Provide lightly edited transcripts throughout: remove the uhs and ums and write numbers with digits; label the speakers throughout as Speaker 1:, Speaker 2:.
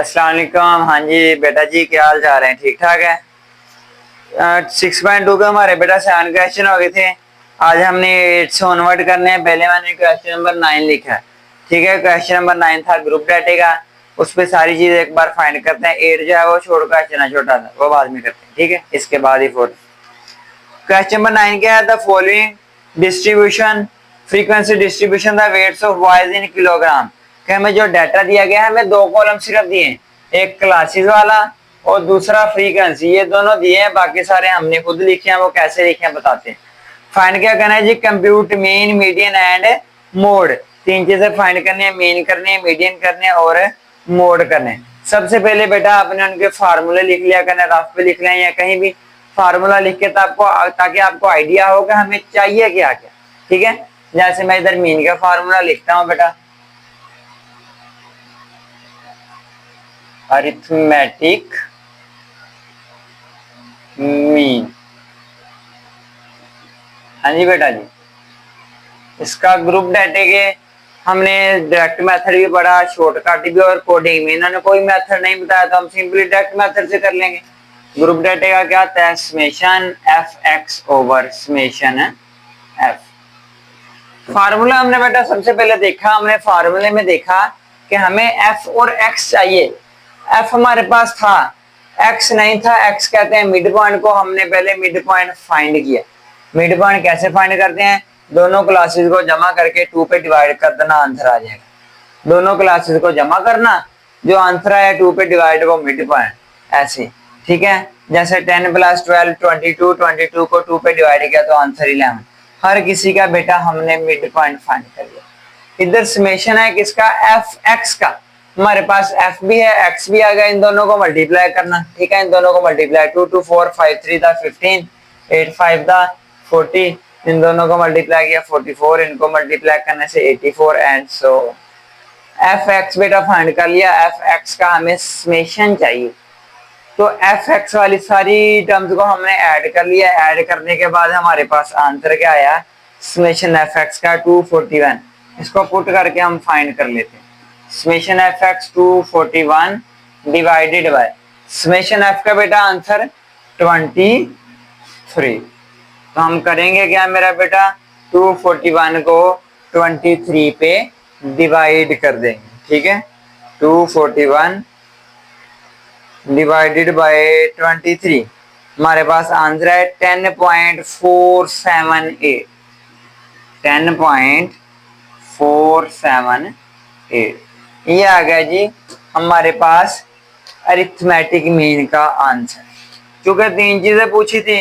Speaker 1: अस्सलाम वालेकुम। हाँ जी बेटा जी, क्या हाल चाल है? ठीक ठाक है। 6.2 के हमारे बेटा 7 क्वेश्चन हो गए थे। आज हमने 8 से ऑनवर्ड करने हैं। पहले मैंने क्वेश्चन नंबर 9 लिखा है, ठीक है। क्वेश्चन नंबर 9 था ग्रुप डाटे का। उस पर सारी चीज एक बार फाइंड करते हैं। 8 जो है वो छोड़ क्वेश्चन है, छोटा था, वो बाद में करते हैं, ठीक है। इसके बाद ही 4। क्वेश्चन नंबर 9 क्या है? The following distribution frequency distribution the weights of boys in kilogram. कि हमें जो डाटा दिया गया है, हमें 2 कॉलम सिर्फ दिए हैं, एक क्लासेस वाला और दूसरा फ्रीक्वेंसी। ये दोनों दिए हैं, बाकी सारे हमने खुद लिखे हैं। वो कैसे लिखे हैं बताते हैं। फाइंड क्या करना है जी? Compute mean, median and mode. 3 चीजें फाइंड करनी है, मीन करनी है, मीडियन करने है और मोड करने हैं। सबसे पहले बेटा आपने उनके फार्मूले लिख लिया करना, रफ पे लिख लें या कहीं भी फार्मूला लिख के, ताकि आपको आइडिया हो कि हमें चाहिए क्या क्या, ठीक है। जैसे मैं इधर मीन का फार्मूला लिखता हूं बेटा, अरिथमेटिक मीन। हाँ जी बेटा जी, इसका ग्रुप डाटे के हमने डायरेक्ट मेथड भी पढ़ा, शॉर्टकट भी और कोडिंग में। इन्होंने कोई मेथड नहीं बताया, तो हम सिंपली डायरेक्ट मेथड से कर लेंगे। ग्रुप डाटे का क्या था? Summation F x over summation F. Formula हमने बेटा सबसे पहले देखा, हमने फार्मूले में देखा कि हमें एफ और एक्स चाहिए। एफ हमारे पास था, एक्स नहीं था। एक्स कहते हैं मिड पॉइंट को। हमने पहले मिड पॉइंट फाइंड किया। मिड पॉइंट कैसे फाइंड करते हैं? दोनों क्लासेस को जमा करके 2 पे डिवाइड कर देना, आंसर आ जाएगा। दोनों क्लासेस को जमा करना, जो आंसर आया 2 पे डिवाइड वो मिड पॉइंट, ऐसे, ठीक है। जैसे 10 + 12 22, 22 को 2 पे डिवाइड किया तो आंसर 11। हर किसी का बेटा हमने मिड पॉइंट फाइंड कर लिया। इधर समेशन है किसका? एफ एक्स का। हमारे पास एफ भी है, एक्स भी आ गया। इन दोनों को मल्टीप्लाई करना, ठीक है। इन दोनों को मल्टीप्लाई 2 2 4 5 3 दा 15 8 5 दा 40। इन दोनों को मल्टीप्लाई किया 44। इनको मल्टीप्लाई करने से 84 एंड सो एफ एक्स बेटा फाइंड कर लिया। एफ एक्स का हमें समेशन चाहिए, तो एफ एक्स वाली सारी टर्म्स को हमने ऐड कर लिया। ऐड करने के बाद हमारे पास आंसर क्या आया? समेशन एफ एक्स का 241। इसको पुट करके हम फाइंड कर लेते हैं। Summation F x 241 divided by summation F का बेटा आंसर 23। तो हम करेंगे क्या मेरा बेटा? 241 को 23 पे डिवाइड कर देंगे, ठीक है। 241 डिवाइडेड बाय 23, हमारे पास आंसर है 10.478। 10.478 ये आ गया जी हमारे पास अरिथमेटिक मीन का आंसर। क्योंकि 3 चीजें पूछी थी,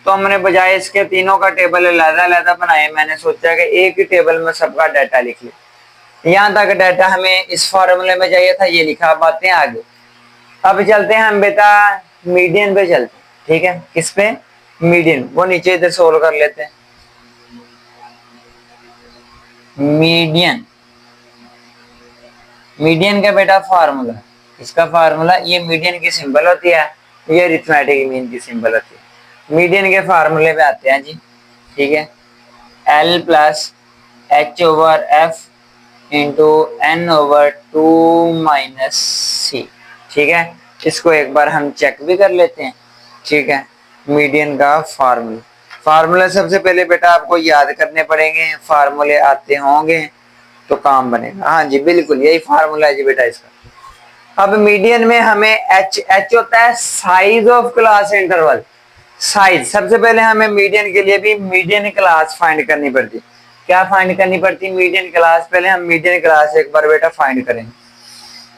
Speaker 1: तो हमने बजाय इसके तीनों का टेबल अलग-अलग बनाए। मैंने सोचा कि एक ही टेबल में सबका डाटा लिख लिया। यहाँ तक डाटा हमें इस फॉर्मूले में चाहिए था, ये लिखा। बातें आगे। अब चलते हैं हम बेटा मीडियन पे चलते हैं, ठीक है। किस पे? मीडियन। वो नीचे इधर सोल्व कर लेते हैं। मीडियन, मीडियन का बेटा फार्मूला, इसका फार्मूला, ये मीडियन की सिंबल होती है, ये अरिथमेटिक मीन की सिंबल होती है। मीडियन के फार्मूले पे आते हैं जी, ठीक है। L + H/F into N/2 - C, ठीक है। इसको एक बार हम चेक भी कर लेते हैं, ठीक है। मीडियन का फार्मूला सबसे पहले बेटा आपको याद करने पड़ेंगे। फार्मूले आते होंगे तो काम बनेगा। हाँ जी बिल्कुल, यही फार्मूला है जी बेटा इसका। अब मीडियन में हमें एच होता है size of class interval. Size सबसे पहले हमें मीडियन के लिए भी मीडियन क्लास फाइंड करनी पड़ती। क्या फाइंड करनी पड़ती? Median class. पहले हम मीडियन क्लास एक बार बेटा फाइंड करेंगे।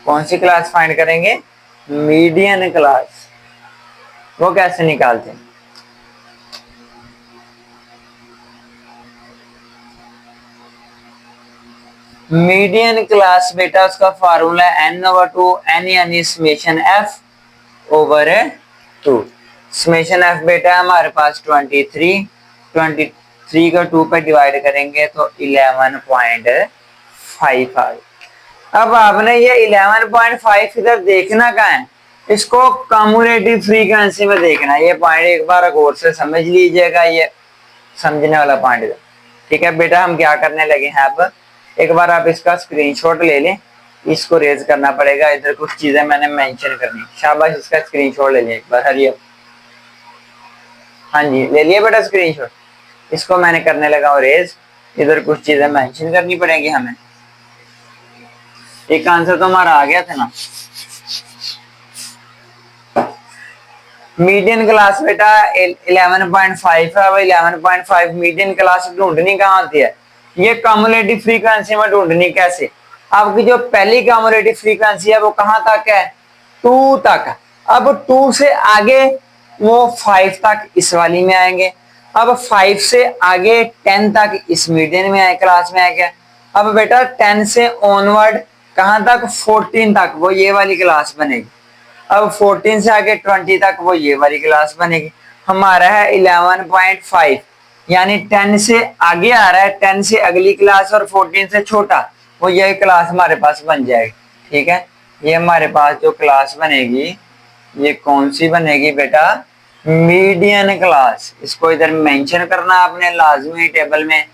Speaker 1: कौन सी क्लास फाइंड करेंगे? Median class. वो कैसे निकालते हैं? मीडियन क्लास बेटा उसका फार्मूला N/2, N यानी summation F over 2। Summation F बेटा हमारे पास 23 को 2 पे डिवाइड करेंगे तो 11.5 आ। अब आपने ये 11.5 इधर देखना कहाँ है? इसको कम्युलेटिव फ्रीक्वेंसी में देखना है। ये पॉइंट एक बार गौर से समझ लीजिएगा, ये समझने वाला पॉइंट है, ठीक है बेटा। हम क्या करने लगे हैं अब, एक बार आप इसका स्क्रीनशॉट ले लें। इसको रेज करना पड़ेगा। इधर कुछ चीजें मैंने मेंशन करनी, शाबाश, इसका स्क्रीनशॉट ले लिया एक बार, हरी अप। हाँ जी, ले लिया बेटा स्क्रीनशॉट। इसको मैंने करने लगा हूँ रेज। इधर कुछ चीजें मेंशन करनी पड़ेगी हमें। एक आंसर तो हमारा आ गया था ना। मीडियन क्लास बेटा 11.5 है। अब 11.5 मीडियन क्लास ढूंढनी कहाँ आती है? ये कम्युलेटिव फ्रीक्वेंसी में ढूंढनी कैसे? आपकी जो पहली कम्युलेटिव फ्रीक्वेंसी है वो कहाँ तक है? 2 तक। अब 2 से आगे वो 5 तक इस वाली में आएंगे। अब 5 से आगे 10 तक इस मीडियन में आए, क्लास में आएगा। अब बेटा 10 से ऑनवर्ड कहाँ तक? 14 तक वो ये वाली क्लास बनेगी। अब 14 से आगे 20 तक वो ये वाली क्लास बनेगी। हमारा है 11.5, यानी 10 से आगे आ रहा है, 10 से अगली क्लास और 14 से छोटा, वो ये क्लास हमारे पास बन जाएगी। ठीक है, ये हमारे पास जो क्लास बनेगी ये कौन सी बनेगी बेटा? Median class. इसको इधर मेंशन करना आपने लाजमी, टेबल में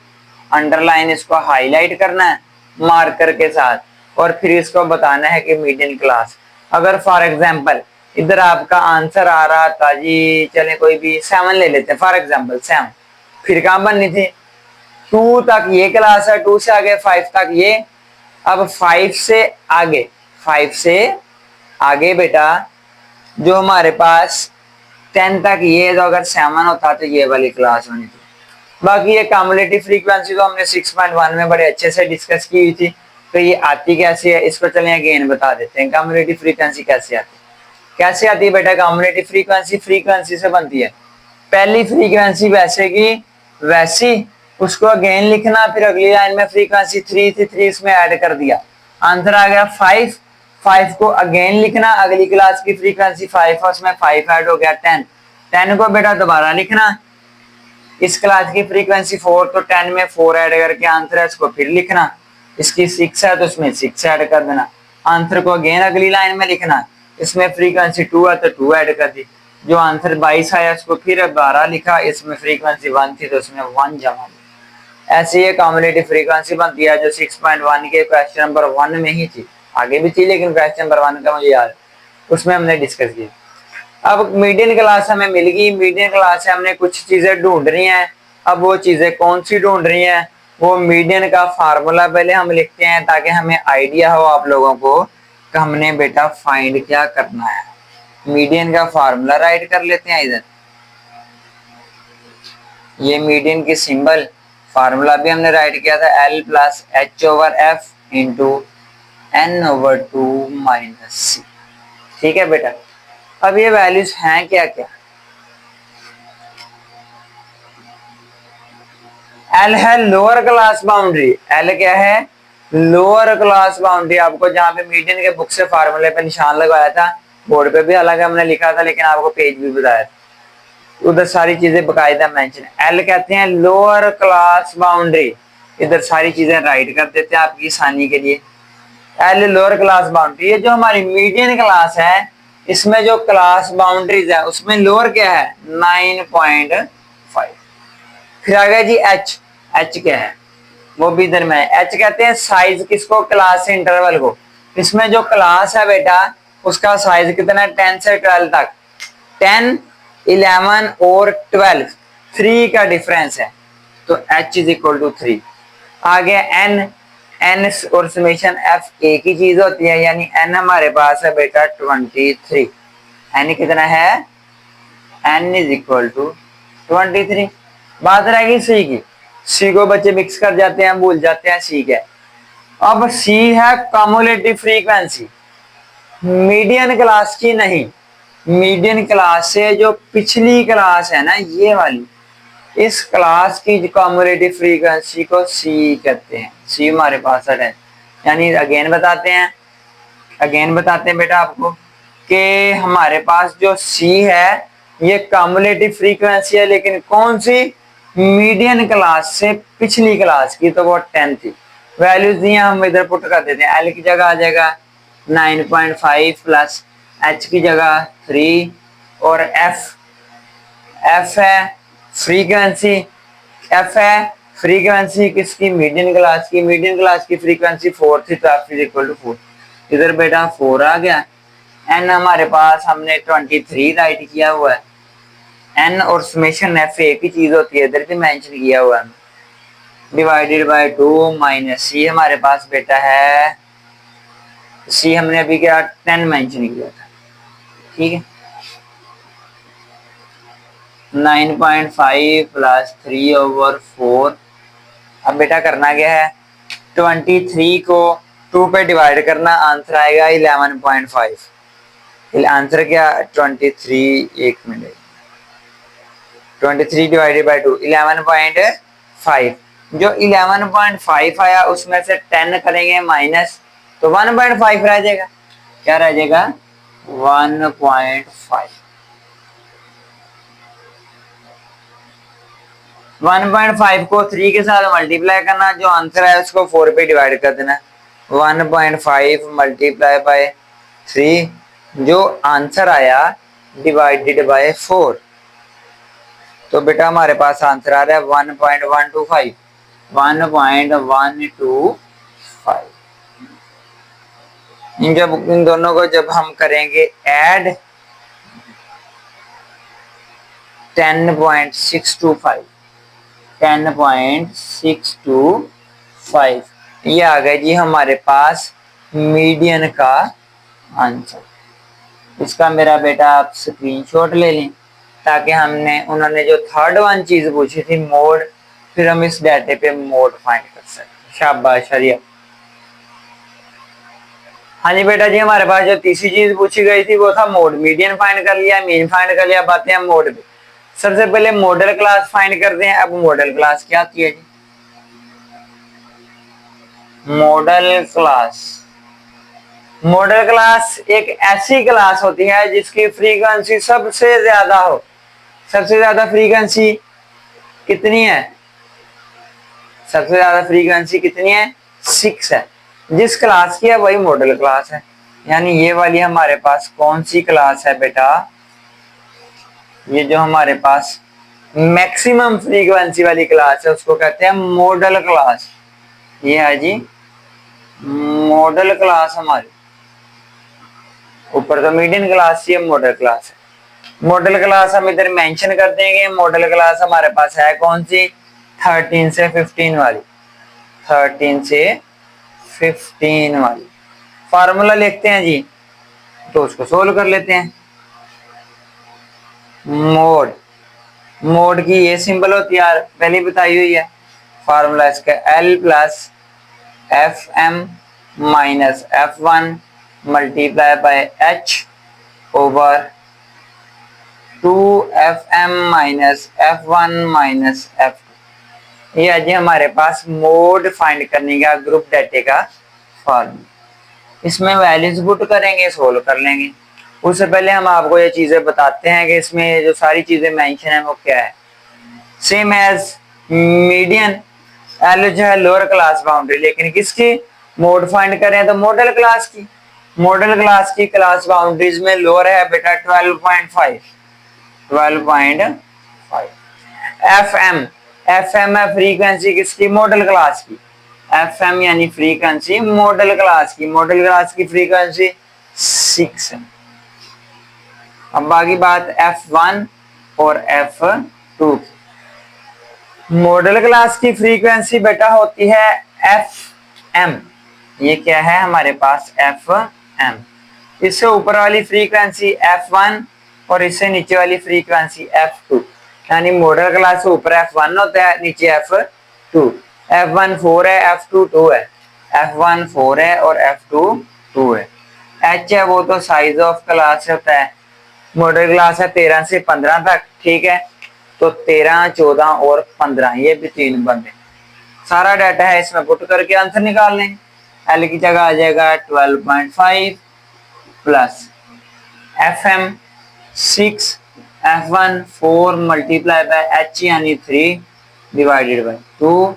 Speaker 1: अंडरलाइन, इसको हाईलाइट करना है मार्कर के साथ, और फिर इसको बताना है कि मीडियन क्लास। अगर फॉर एग्जांपल इधर आपका आंसर आ रहा था जी, चले कोई भी 7 ले लेते हैं फॉर एग्जांपल 7, फिर कहां बननी थी? 2 तक ये क्लास है, 2 से आगे 5 तक ये। अब 5 से आगे, 5 से आगे बेटा जो हमारे पास 10 तक ये, तो अगर 7 होता तो ये वाली क्लास होनी थी। बाकी ये कम्युलेटिव फ्रीक्वेंसी तो हमने 6.1 में बड़े अच्छे से डिस्कस की हुई थी। तो ये आती कैसे है, इसको चलें अगेन बता देते हैं। कम्युलेटिव फ्रीक्वेंसी कैसे आती है? कैसे आती है बेटा कम्युलेटिव फ्रीक्वेंसी? फ्रीक्वेंसी से बनती है। पहली फ्रीक्वेंसी वैसे की वैसी, उसको अगेन लिखना, फिर अगली लाइन में फ्रीक्वेंसी 3 थी, 3 इसमें ऐड कर दिया, आंसर आ गया 5। 5 को अगेन लिखना, अगली क्लास की फ्रीक्वेंसी 5 है, उसमें 5 ऐड हो गया 10। 10 को बेटा दोबारा लिखना, इस क्लास की फ्रीक्वेंसी 4, तो 10 में 4 ऐड करके आंसर है, इसको फिर लिखना। इसकी 6 है तो उसमें 6 ऐड कर देना, आंसर को अगेन अगली लाइन में लिखना। इसमें फ्रीक्वेंसी 2 है तो 2 ऐड कर दी, जो आंसर 22 आया उसको फिर 12 लिखा। इसमें फ्रीक्वेंसी 1 थी तो उसमें 1 जमा। ऐसे ये कम्युलेटिव फ्रीक्वेंसी बनती है, जो 6.1 के क्वेश्चन नंबर 1 में ही थी। आगे भी थी लेकिन क्वेश्चन नंबर 1 का मुझे याद, उसमें हमने डिस्कस की। अब मीडियन क्लास हमें मिल गई। मीडियन क्लास से हमने कुछ चीजें ढूंढ रही हैं। अब वो चीजें कौन सी ढूंढ रही हैं? वो मीडियन का फार्मूला पहले हम लिखते हैं ताकि हमें आइडिया हो आप लोगों को कि हमने बेटा फाइंड क्या करना है। मीडियन का फार्मूला राइट कर लेते हैं इधर। ये मीडियन की सिंबल फार्मूला भी हमने राइट किया था, L plus H/F into N/2 minus C। ठीक है बेटा, अब ये वैल्यूज हैं क्या क्या? L है लोअर क्लास बाउंड्री। L क्या है? Lower class boundary. आपको जहां पे मीडियन के बुक से फार्मूले पे निशान लगाया था, बोर्ड पे भी अलग हमने लिखा था लेकिन आपको पेज भी बताया था, उधर सारी चीजें बकायदा मेंशन। L कहते हैं लोअर क्लास बाउंड्री। इधर सारी चीजें राइट कर देते हैं आपकी आसानी के लिए। L lower class boundary. ये जो हमारी मीडियन क्लास है, इसमें जो क्लास बाउंड्रीज है उसमें लोअर क्या है? 9.5। फिर आ गया जी H। H क्या है? वो भी इधर में है। H कहते हैं साइज किसको? क्लास से इंटरवल को। इसमें जो क्लास है बेटा उसका साइज कितना है? 10 से 12 तक। 10, 11 और 12, 3 का डिफरेंस है, तो H इज इक्वल टू 3। आ गया N। N और समेशन F एक ही चीज होती है, यानी N हमारे पास है बेटा 23। N कितना है? N is equal to 23। बात रहेगी C की। C को बच्चे मिक्स कर जाते हैं, भूल जाते हैं C क्या है। अब C है कम्युलेटिव फ्रीक्वेंसी, मीडियन क्लास की नहीं। मीडियन क्लास से जो पिछली क्लास है ना, ये वाली, इस क्लास की कम्युलेटिव फ्रीक्वेंसी को C कहते हैं। C हमारे पास है, यानी अगेन बताते हैं बेटा आपको कि हमारे पास जो C है ये कम्युलेटिव फ्रीक्वेंसी है, लेकिन कौन सी? मीडियन क्लास से पिछली क्लास की, तो वो 10 थी। वैल्यूज दी हम इधर पुट कर देते हैं। L की जगह आ जाएगा 9.5 प्लस H की जगह 3 और F है फ्रीक्वेंसी। F है फ्रीक्वेंसी किसकी? मीडियन क्लास की। मीडियन क्लास की फ्रीक्वेंसी 4 थी तो F इज इक्वल टू 4। इधर बेटा 4 आ गया। n हमारे पास हमने 23 राइट किया हुआ है। n और समेशन f एक ही चीज होती है, इधर भी मेंशन किया हुआ है। डिवाइडेड बाय 2 माइनस c हमारे पास बेटा है, c हमने अभी क्या 10 मेंशन किया था, ठीक है। 9.5 प्लस 3/4। अब बेटा करना क्या है, 23 को 2 पे डिवाइड करना, आंसर आएगा 11.5। आंसर क्या 23, एक मिनट, 23 डिवाइडेड बाई 2 11.5। जो 11.5 आया उसमें से 10 करेंगे माइनस, तो 1.5 रह जाएगा। क्या रह जाएगा 1.5। 1.5 को 3 के साथ मल्टीप्लाई करना, जो आंसर है उसको 4 पे डिवाइड कर देना। 1.5 मल्टीप्लाई बाय 3, जो आंसर आया डिवाइडेड बाय 4, तो बेटा हमारे पास आंसर आ रहा है 1.125। 1.125। जब इन दोनों को जब हम करेंगे ऐड 10.625, 10.625, ये आ गया जी हमारे पास मीडियन का आंसर। इसका मेरा बेटा आप स्क्रीनशॉट ले लें, ताकि उन्होंने जो थर्ड वन चीज पूछी थी मोड, फिर हम इस डाटे पे मोड फाइंड कर सकते। शाबाश हरिया। हाँ जी बेटा जी, हमारे पास जो तीसरी चीज पूछी गई थी वो था मोड। मीडियन फाइंड कर लिया, मीन फाइंड कर लिया, बातें हम मोड पे। सबसे पहले मॉडल क्लास फाइंड करते हैं। अब मॉडल क्लास क्या होती है जी? मॉडल क्लास एक ऐसी क्लास होती है जिसकी फ्रीक्वेंसी सबसे ज्यादा हो। सबसे ज्यादा फ्रीक्वेंसी कितनी है? सबसे ज्यादा फ्रीक्वेंसी कितनी है? 6 है। जिस क्लास की है वही मॉडल क्लास है। यानी ये वाली हमारे पास कौन सी क्लास है बेटा? ये जो हमारे पास मैक्सिमम फ्रीक्वेंसी वाली क्लास है उसको कहते हैं मॉडल क्लास। ये है जी मॉडल क्लास हमारी। ऊपर तो मीडियन क्लास ही मॉडल क्लास है। मॉडल क्लास हम इधर मेंशन कर देंगे। मॉडल क्लास हमारे पास है कौन सी? 13 से 15 वाली। 13 से 15 वाली। फार्मूला लिखते हैं जी, तो उसको सोल्व कर लेते हैं। मोड की ये सिंबल होती है, पहले बताई हुई है। फार्मूला इसका L plus F M minus F1 multiply by H over 2FM minus F1 minus F2। ये आज हमारे पास मोड फाइंड करने का ग्रुप डाटे का फॉर्मूला। इसमें वैल्यूज पुट करेंगे, सोल्व कर लेंगे। उससे पहले हम आपको ये चीजें बताते हैं कि इसमें जो सारी चीजें मेंशन है वो क्या है। सेम एज मीडियन, एल जो है लोअर क्लास बाउंड्री, लेकिन किसकी? मोड फाइंड करें तो मॉडल क्लास की। मॉडल क्लास की क्लास बाउंड्रीज में लोअर है बेटा 12.5। 12.5। एफएम है फ्रीक्वेंसी किसकी? मॉडल क्लास की। एफएम यानी फ्रीक्वेंसी मॉडल क्लास की। मॉडल क्लास की फ्रीक्वेंसी 6 है। अब बाकी बात F1 और F2। मॉडल क्लास की फ्रीक्वेंसी बेटा होती है FM। ये क्या है हमारे पास? FM। इससे ऊपर वाली फ्रीक्वेंसी F1 और इससे नीचे वाली फ्रीक्वेंसी F2। यानी मॉडल क्लास से ऊपर F1 होता है, नीचे F2। F1 4 है, F2 2 है। F1 4 है और F2 2 है। H है वो तो साइज ऑफ क्लास होता है। मॉडल क्लास है 13 से 15 तक, ठीक है। तो 13, 14 और 15 ये भी 3 बंदे। सारा डाटा है इसमें पुट करके आंसर निकाल लें। एल की जगह आ जाएगा 12.5 plus FM 6, F1 4 multiply by H यानी 3 डिवाइडेड बाय 2।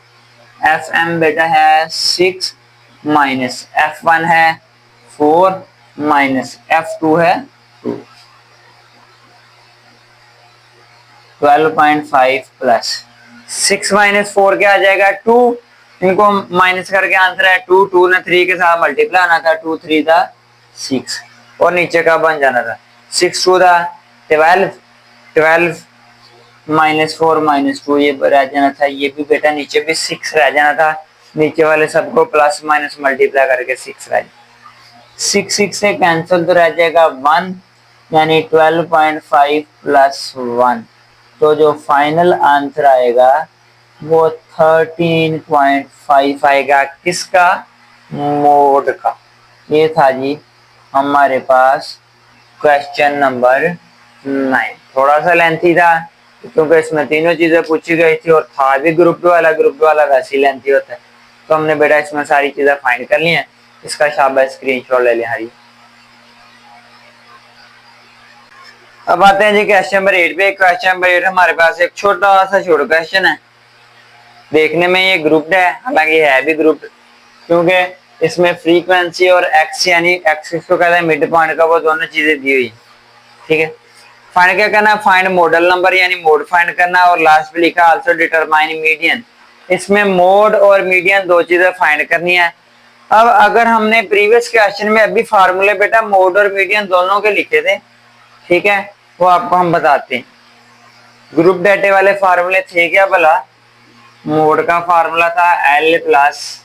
Speaker 1: FM बेटा है 6 माइनस F1 है 4 माइनस F2 है 2। 12.5 प्लस 6 माइनस 4 क्या आ जाएगा? 2। इनको माइनस करके आंसर है 2, 2 ने 3 के साथ मल्टीप्लाई आना था, 2 3 था 6 और नीचे का बन जाना था 6 2 था 12, 12 -4 -2 ये रह जाना था, ये भी बेटा नीचे भी 6 रह जाना था, नीचे वाले सबको प्लस माइनस मल्टीप्लाई करके 6 रह जाए, 6 6 से कैंसिल तो रह जाएगा 1, यानी 12.5 प्लस 1, तो जो फाइनल आंसर आएगा वो 13.5 आएगा, किसका? मोड का। ये था जी हमारे पास क्वेश्चन नंबर 9, थोड़ा सा लेंथी था क्योंकि इसमें तीनों चीजें पूछी गई थी और था भी ग्रुप वाला वैसे ही लेंथी होता है, तो हमने बेटा इसमें सारी चीजें फाइंड कर ली हैं, इसका शाबाश स्क्रीनशॉट ले लिया हरी। अब आते हैं जी क्वेश्चन नंबर 8 पे। क्वेश्चन नंबर 8 हमारे पास एक छोटा क्वेश्चन है, देखने में ये ग्रुप्ड है, हालांकि है भी ग्रुप्ड क्योंकि इसमें फ्रीक्वेंसी और एक्स यानी एक्स को कहते हैं मिड पॉइंट का, वो दोनों चीजें दी हुई, ठीक है। फाइंड क्या करना? फाइंड मॉडल नंबर यानी मोड फाइंड करना, और लास्ट पे लिखा आल्सो डिटरमाइन मीडियन, इसमें मोड और मीडियन दो चीजें फाइंड करनी है। अब अगर हमने प्रीवियस क्वेश्चन में अभी फार्मूले बेटा मोड और मीडियन दोनों के लिखे थे, ठीक है, वो आपको हम बताते हैं। ग्रुप डाटा वाले फार्मूले थे क्या भला? मोड का फार्मूला था L plus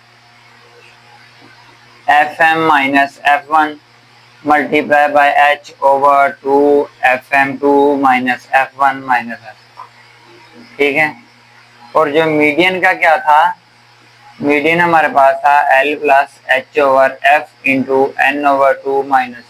Speaker 1: FM minus F1 multiply by H over 2 FM2 minus F1 minus F, ठीक है। और जो मीडियन का क्या था? मीडियन हमारे पास था L plus H over F into N over 2 minus.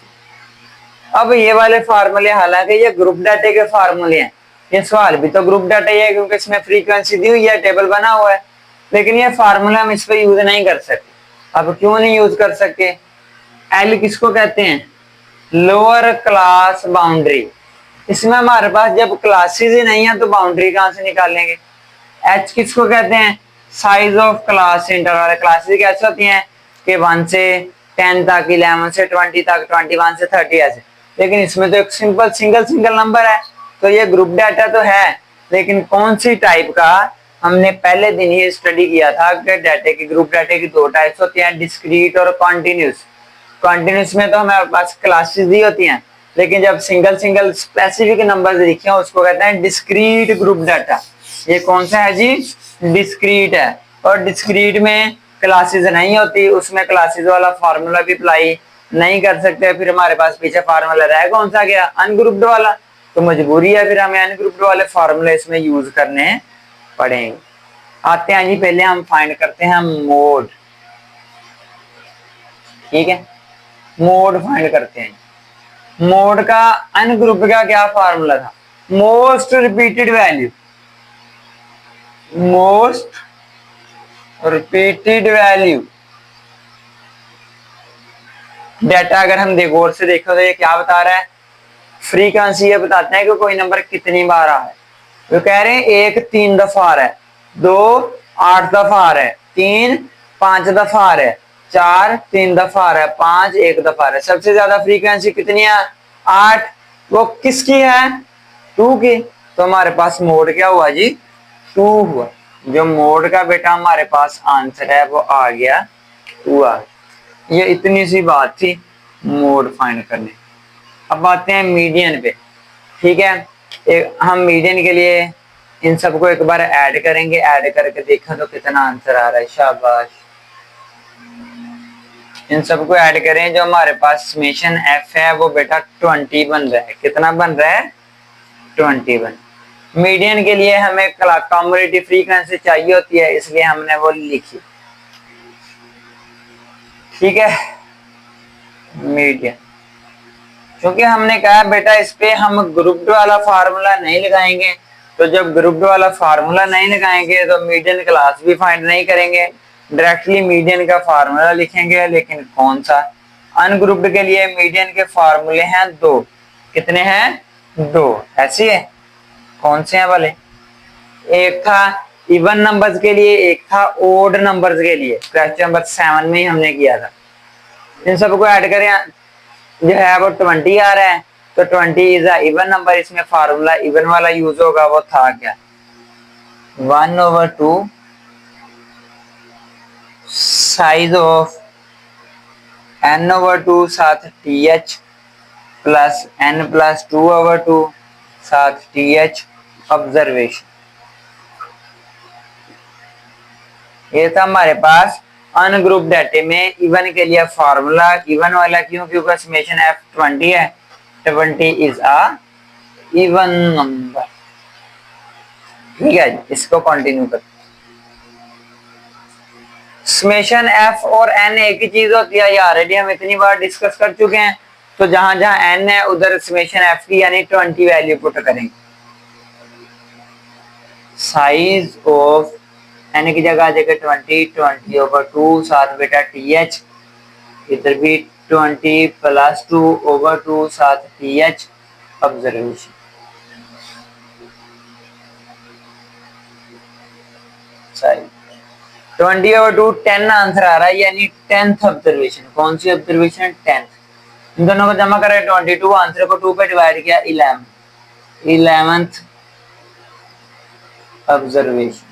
Speaker 1: अब ये वाले फार्मूले हालांकि ये ग्रुप डाटा के फार्मूले हैं, ये सवाल भी तो ग्रुप डाटा ही है क्योंकि इसमें फ्रीक्वेंसी दी हुई है, टेबल बना हुआ है, लेकिन ये फार्मूला हम इस पर यूज नहीं कर सकते। अब क्यों नहीं यूज कर सके? एल किसको कहते हैं? Lower class boundary. इसमें हमारे पास जब क्लासेस ही नहीं है तो बाउंड्री कहां से निकालेंगे? एच किसको कहते हैं? Size of class interval. Classes कैसे होती हैं कि 1 से 10 तक, 11 से 20 तक, 21 से 30 ऐसे, लेकिन इसमें तो एक सिंपल सिंगल नंबर है, तो ये ग्रुप डाटा तो है, लेकिन कौन सी टाइप का? हमने पहले दिन ही स्टडी किया था कि डाटा की ग्रुप डाटा की दो टाइप्स होती हैं, डिस्क्रीट और कॉन्टिन्यूस। कॉन्टिन्यूस में तो हमारे पास क्लासेस दी होती हैं, लेकिन जब सिंगल स्पेसिफिक नंबर लिखे हैं उसको कहते हैं डिस्क्रीट ग्रुप डाटा। ये कौन सा है जी? डिस्क्रीट है। और डिस्क्रीट में क्लासेस नहीं होती, उसमें क्लासेस वाला फार्मूला भी अप्लाई नहीं कर सकते, फिर हमारे पास पीछे फार्मूला रहा कौन सा गया? अनग्रुप्ड वाला, तो मजबूरी है फिर हमें अनग्रुप्ड वाले फार्मूले इसमें यूज करने पड़ेंगे। आते हैं जी, पहले हम फाइंड करते हैं मोड, ठीक है, मोड फाइंड करते हैं। मोड का अनग्रुप का क्या फार्मूला था? Most repeated value, most repeated value. Data अगर हम गौर से देखो तो ये क्या बता रहा है? फ्रीक्वेंसी ये बताते हैं कि कोई नंबर कितनी बार आ रहा है, वो कह रहे हैं 1 3 दफा आ रहा है, 2 8 दफा आ रहा है, 3 5 दफा आ रहा है, 4 3 दफा आ रहा है, 5 1 दफा आ रहा है। सबसे ज्यादा फ्रीक्वेंसी कितनी है? 8। वो किसकी है? 2 की। तो हमारे पास मोड क्या हुआ जी? 2 हुआ। जो मोड का बेटा हमारे पास आंसर है वो आ गया 2 आ गया। ये इतनी सी बात थी मोड फाइंड करने। अब आते हैं मीडियन पे, ठीक है। हम मीडियन के लिए इन सबको एक बार ऐड करेंगे, ऐड करके देखा तो कितना आंसर आ रहा है। शाबाश, इन सबको ऐड करें, जो हमारे पास समेशन एफ है वो बेटा 20 बन रहा है। कितना बन रहा है? 21। मीडियन के लिए हमें कम्युलेटिव फ्रीक्वेंसी चाहिए होती है, इसलिए हमने वो लिखी, ठीक है। मीडियन, क्योंकि हमने कहा बेटा इस पे हम ग्रुप्ड वाला फार्मूला नहीं लगाएंगे, तो जब ग्रुप्ड वाला फार्मूला नहीं लगाएंगे तो मीडियन क्लास भी फाइंड नहीं करेंगे, डायरेक्टली मीडियन का फार्मूला लिखेंगे। लेकिन कौन सा? अनग्रुप्ड के लिए मीडियन के फार्मूले हैं 2। कितने हैं? 2। ऐसी है, कौन से हैं वाले? एक था इवन नंबर्स के लिए, एक था ओड नंबर्स के लिए। क्वेश्चन नंबर 7 में ही हमने किया था। इन सबको ऐड करें, जो है वो 20 आ रहा है, तो 20 इज अ इवन नंबर। इसमें फार्मूला इवन वाला यूज होगा, वो था क्या? 1/2 साइज ऑफ n/2 साथ TH प्लस n+2/2 साथ TH ऑब्जर्वेशन। ये था हमारे पास अनग्रुप डाटे में इवन के लिए फॉर्मूला। इवन वाला क्यों? क्योंकि समेशन F20 है, 20 इज अ इवन नंबर। ठीक है, इसको कंटिन्यू कर। समेशन F और N एक ही चीज होती है, ये ऑलरेडी हम इतनी बार डिस्कस कर चुके हैं। तो जहां जहां N है उधर समेशन F की यानी 20 वैल्यू पुट करेंगे। साइज ऑफ N की जगह आ जाएगा 20/2 साथ बेटा TH, इधर भी 20+2/2 साथ TH ऑब्जर्वेशन। साइज 20/2 10 आंसर आ रहा है, यानी 10th ऑब्जर्वेशन। कौन सी ऑब्जर्वेशन? 10th। इन दोनों को जमा करें 22, आंसर को 2 पे डिवाइड किया 11th ऑब्जर्वेशन।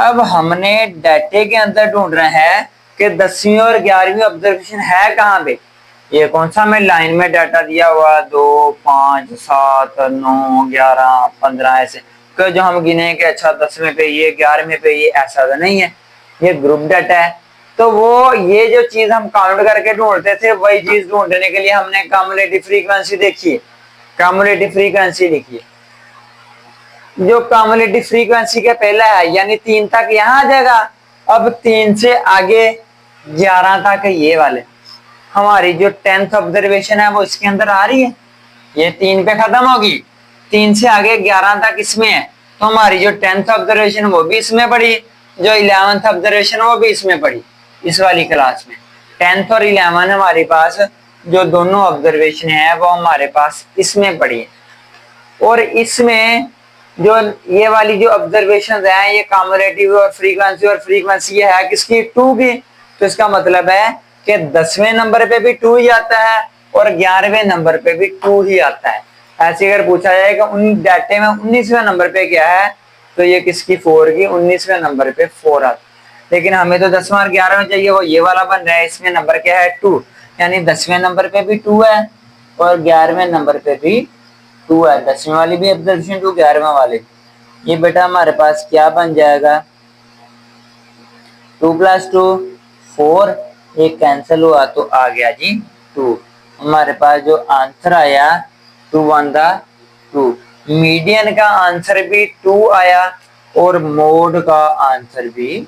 Speaker 1: अब हमने डाटे के अंदर ढूंढ रहे हैं कि 10वीं और 11वीं ऑब्जर्वेशन है कहाँ पे। ये कौन सा हमें लाइन में डाटा दिया हुआ 2, 5, 7, 9, 11, 15 ऐसे कि जो हम गिने कि अच्छा 10वें पे ये, 11वें पे ये, ऐसा तो नहीं है। ये ग्रुप डाटा है। तो वो ये जो चीज हम काउंट करके ढूंढते थे वही चीज ढूंढने के लिए हमने कम्युलेटिव फ्रीक्वेंसी देखी है, कम्युलेटिव फ्रीक्वेंसी लिखी है। जो कम्युलेटिव फ्रीक्वेंसी के पहला है यानी 3 तक यहाँ आ जाएगा। अब 3 से आगे 11 तक ये वाले हमारी जो 10th ऑब्जर्वेशन है वो इसके अंदर आ रही है। ये 3 पे खत्म होगी, 3 से आगे 11 तक इसमें है। तो हमारी जो 10th ऑब्जर्वेशन वो भी इसमें पड़ी, जो 11th ऑब्जर्वेशन वो भी इसमें पड़ी। इस वाली क्लास में 10th और 11 हमारे पास जो दोनों ऑब्जर्वेशन है वो हमारे पास इसमें पड़ी है। और इसमें जो ये वाली जो ऑब्जर्वेशन है ये कम्युलेटिव और फ्रीक्वेंसी ये है किसकी? 2 की। तो इसका मतलब है कि 10वें नंबर पे भी 2 ही आता है और 11वें नंबर पे भी 2 ही आता है। ऐसे अगर पूछा जाए कि उन डाटे में 19वें नंबर पे क्या है, तो ये किसकी? 4 की। 19वें नंबर पे 4 आता है। लेकिन हमें तो 10वां और 11वां चाहिए, वो ये वाला बन रहा है। इसमें नंबर क्या है? 2, यानी 10वें नंबर पे भी 2 है और 11वें नंबर पे भी 2 है। 10वीं वाली भी ऑब्जर्वेशन 2, 11वां वाले। ये बेटा हमारे पास क्या बन जाएगा? 2 + 2 4, एक कैंसिल हुआ तो आ गया जी 2। हमारे पास जो आंसर आया 2 1 2। मीडियन का आंसर भी 2 आया और मोड का आंसर भी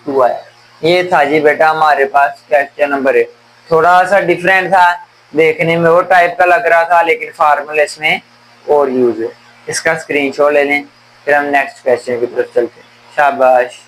Speaker 1: 2 आया। ये था जी बेटा हमारे पास क्वेश्चन नंबर 1। थोड़ा सा डिफरेंट था, देखने में वो टाइप का लग रहा था, लेकिन फार्मूला इसमें और यूज है। इसका स्क्रीनशॉट ले लें, फिर हम नेक्स्ट क्वेश्चन की तरफ चलते हैं। शाबाश।